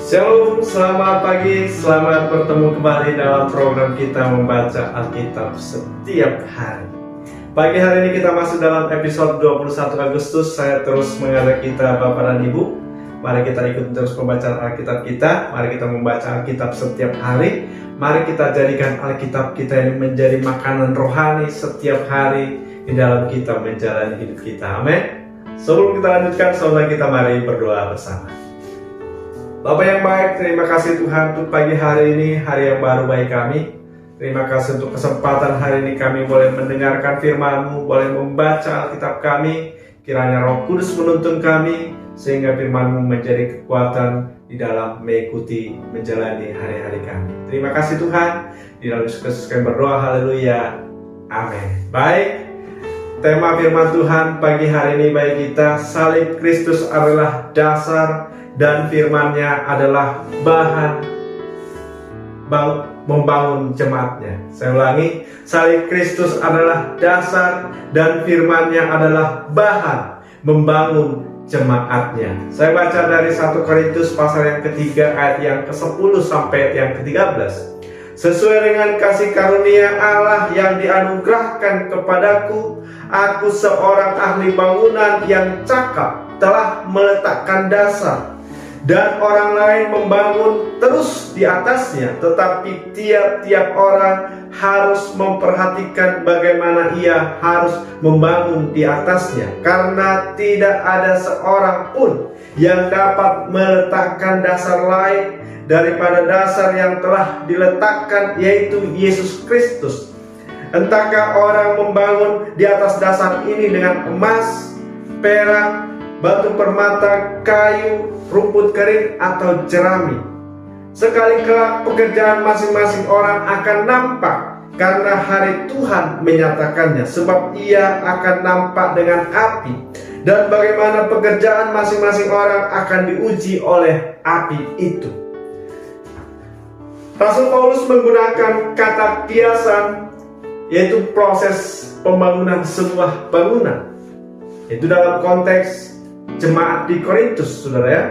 Shalom, selamat pagi, selamat bertemu kembali dalam program kita membaca Alkitab setiap hari. Pagi hari ini kita masuk dalam episode 21 Agustus. Saya terus mengajak kita Bapak dan Ibu, mari kita ikut terus pembacaan Alkitab kita. Mari kita membaca Alkitab setiap hari. Mari kita jadikan Alkitab kita ini menjadi makanan rohani setiap hari di dalam kita menjalani hidup kita. Amin. Sebelum kita lanjutkan, saudara kita mari berdoa bersama. Bapa yang baik, terima kasih Tuhan untuk pagi hari ini, hari yang baru bagi kami. Terima kasih untuk kesempatan hari ini kami boleh mendengarkan firman-Mu, boleh membaca Alkitab kami. Kiranya Roh Kudus menuntun kami, sehingga firman-Mu menjadi kekuatan di dalam mengikuti, menjalani hari-hari kami. Terima kasih Tuhan, di dalam Yesus Kristus kami berdoa, haleluya, amin. Baik, tema firman Tuhan pagi hari ini bagi kita, salib Kristus adalah dasar dan firman-Nya adalah bahan membangun jemaatnya. Saya ulangi, salib Kristus adalah dasar dan firman-Nya adalah bahan membangun jemaatnya. Saya baca dari 1 Korintus pasal yang ketiga ayat yang ke-10 sampai ayat yang ke-13. Sesuai dengan kasih karunia Allah yang dianugerahkan kepadaku, aku seorang ahli bangunan yang cakap telah meletakkan dasar, dan orang lain membangun terus di atasnya. Tetapi tiap-tiap orang harus memperhatikan bagaimana ia harus membangun di atasnya, karena tidak ada seorang pun yang dapat meletakkan dasar lain daripada dasar yang telah diletakkan, yaitu Yesus Kristus. Entahkah orang membangun di atas dasar ini dengan emas, perak, batu permata, kayu, rumput kering, atau jerami. Sekali kelak pekerjaan masing-masing orang akan nampak, karena hari Tuhan menyatakannya, sebab ia akan nampak dengan api, dan bagaimana pekerjaan masing-masing orang akan diuji oleh api itu. Rasul Paulus menggunakan kata kiasan, yaitu proses pembangunan sebuah bangunan. Itu dalam konteks jemaat di Korintus, saudara ya.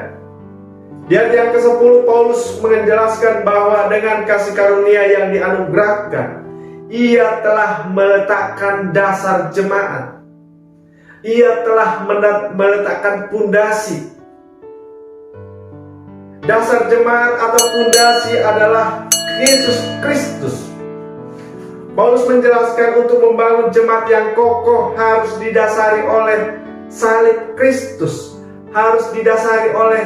Di ayat yang ke-10 Paulus menjelaskan bahwa dengan kasih karunia yang dianugerahkan, ia telah meletakkan dasar jemaat. Ia telah meletakkan pundasi. Dasar jemaat atau pundasi adalah Yesus Kristus. Paulus menjelaskan untuk membangun jemaat yang kokoh harus didasari oleh salib Kristus, harus didasari oleh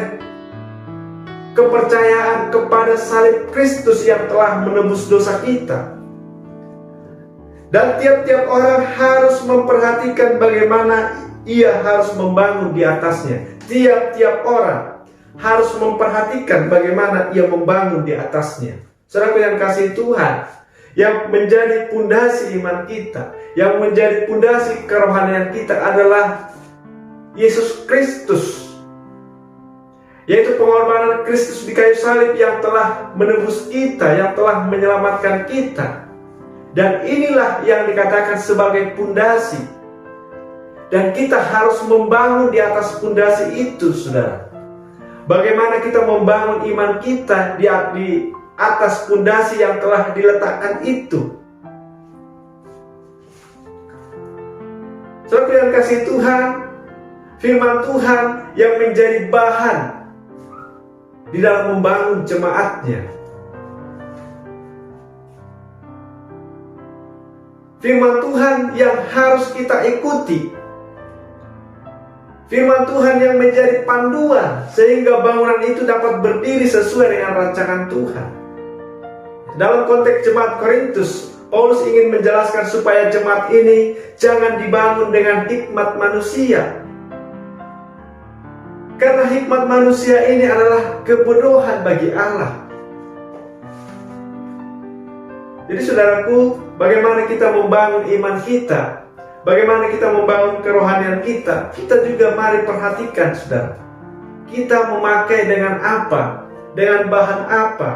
kepercayaan kepada salib Kristus yang telah menebus dosa kita. Dan tiap-tiap orang harus memperhatikan bagaimana ia harus membangun di atasnya. Tiap-tiap orang harus memperhatikan bagaimana ia membangun di atasnya. Saudara yang kasih Tuhan, yang menjadi pundasi iman kita, yang menjadi pundasi kerohanian kita adalah Yesus Kristus, yaitu pengorbanan Kristus di kayu salib yang telah menebus kita, yang telah menyelamatkan kita. Dan inilah yang dikatakan sebagai pundasi. Dan kita harus membangun di atas pundasi itu, saudara. Bagaimana kita membangun iman kita di atas pundasi yang telah diletakkan itu? Saudara yang kasih Tuhan, firman Tuhan yang menjadi bahan di dalam membangun jemaatnya. Firman Tuhan yang harus kita ikuti. Firman Tuhan yang menjadi panduan sehingga bangunan itu dapat berdiri sesuai dengan rancangan Tuhan. Dalam konteks jemaat Korintus, Paulus ingin menjelaskan supaya jemaat ini jangan dibangun dengan hikmat manusia. Karena hikmat manusia ini adalah kebodohan bagi Allah. Jadi saudaraku, bagaimana kita membangun iman kita, bagaimana kita membangun kerohanian kita, kita juga mari perhatikan, saudara. Kita memakai dengan apa, dengan bahan apa.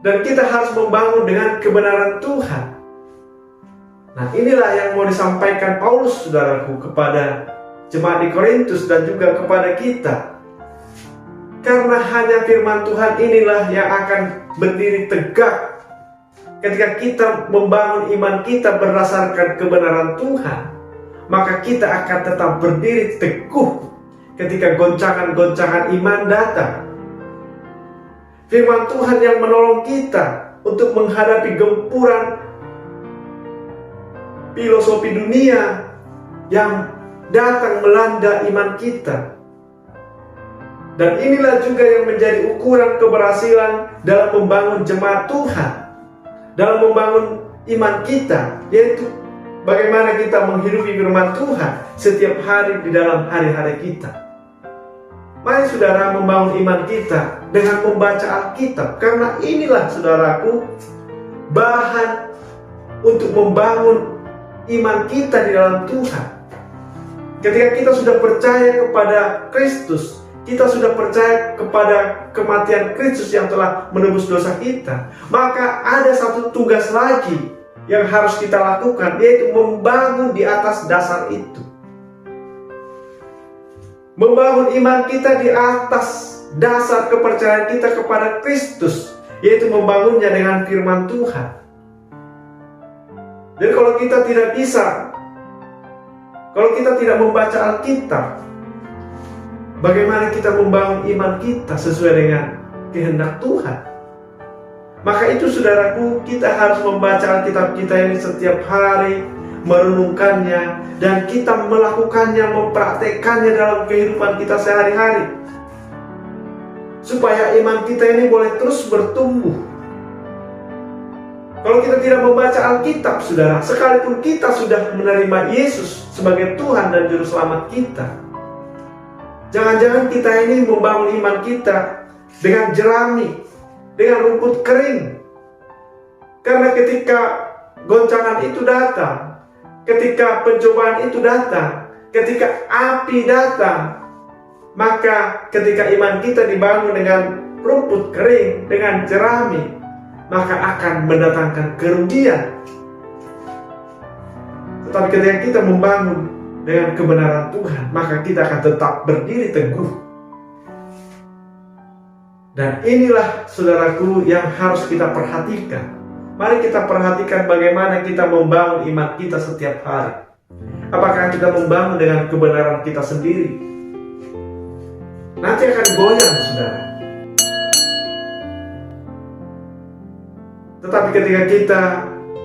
Dan kita harus membangun dengan kebenaran Tuhan. Nah, inilah yang mau disampaikan Paulus, saudaraku, kepada jemaat di Korintus dan juga kepada kita. Karena hanya firman Tuhan inilah yang akan berdiri tegak ketika kita membangun iman kita berdasarkan kebenaran Tuhan. Maka kita akan tetap berdiri teguh ketika goncangan-goncangan iman datang. Firman Tuhan yang menolong kita untuk menghadapi gempuran filosofi dunia yang datang melanda iman kita. Dan inilah juga yang menjadi ukuran keberhasilan dalam membangun jemaat Tuhan, dalam membangun iman kita, yaitu bagaimana kita menghidupi firman Tuhan setiap hari di dalam hari-hari kita. Mari saudara membangun iman kita dengan membaca Alkitab, karena inilah saudaraku bahan untuk membangun iman kita di dalam Tuhan. Ketika kita sudah percaya kepada Kristus, kita sudah percaya kepada kematian Kristus yang telah menebus dosa kita, maka ada satu tugas lagi yang harus kita lakukan, yaitu membangun di atas dasar itu. Membangun iman kita di atas dasar kepercayaan kita kepada Kristus, yaitu membangunnya dengan firman Tuhan. Jadi kalau kita tidak bisa, kalau kita tidak membaca Alkitab, bagaimana kita membangun iman kita sesuai dengan kehendak Tuhan? Maka itu saudaraku, kita harus membaca Alkitab kita ini setiap hari, merenungkannya, dan kita melakukannya, mempraktekannya dalam kehidupan kita sehari-hari, supaya iman kita ini boleh terus bertumbuh. Kalau kita tidak membaca Alkitab, saudara, sekalipun kita sudah menerima Yesus sebagai Tuhan dan Juru Selamat kita, jangan-jangan kita ini membangun iman kita dengan jerami, dengan rumput kering. Karena ketika goncangan itu datang, ketika pencobaan itu datang, ketika api datang, maka ketika iman kita dibangun dengan rumput kering, dengan jerami, maka akan mendatangkan kerugian. Tetapi ketika kita membangun dengan kebenaran Tuhan, maka kita akan tetap berdiri teguh. Dan inilah saudaraku yang harus kita perhatikan. Mari kita perhatikan bagaimana kita membangun iman kita setiap hari. Apakah kita membangun dengan kebenaran kita sendiri? Nanti akan goyang, saudara. Tetapi ketika kita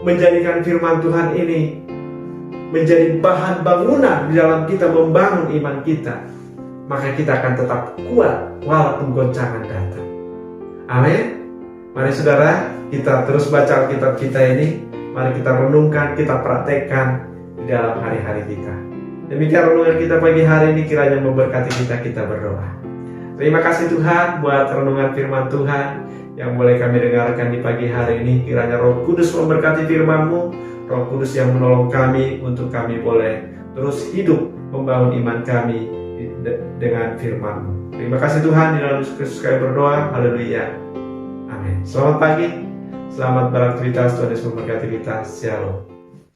menjadikan firman Tuhan ini menjadi bahan bangunan di dalam kita membangun iman kita, maka kita akan tetap kuat walaupun goncangan datang. Amin. Mari saudara, kita terus baca Alkitab kita ini. Mari kita renungkan, kita praktekkan di dalam hari-hari kita. Demikian renungan kita pagi hari ini, kiranya memberkati kita. Kita berdoa. Terima kasih Tuhan buat renungan firman Tuhan yang boleh kami dengarkan di pagi hari ini. Kiranya Roh Kudus memberkati firman-Mu, Roh Kudus yang menolong kami untuk kami boleh terus hidup membangun iman kami dengan firman-Mu. Terima kasih Tuhan, di dalam Yesus Kristus kami berdoa. Haleluya. Amin. Selamat pagi, selamat beraktivitas. Tuhan Yesus memberkati kita. Shalom.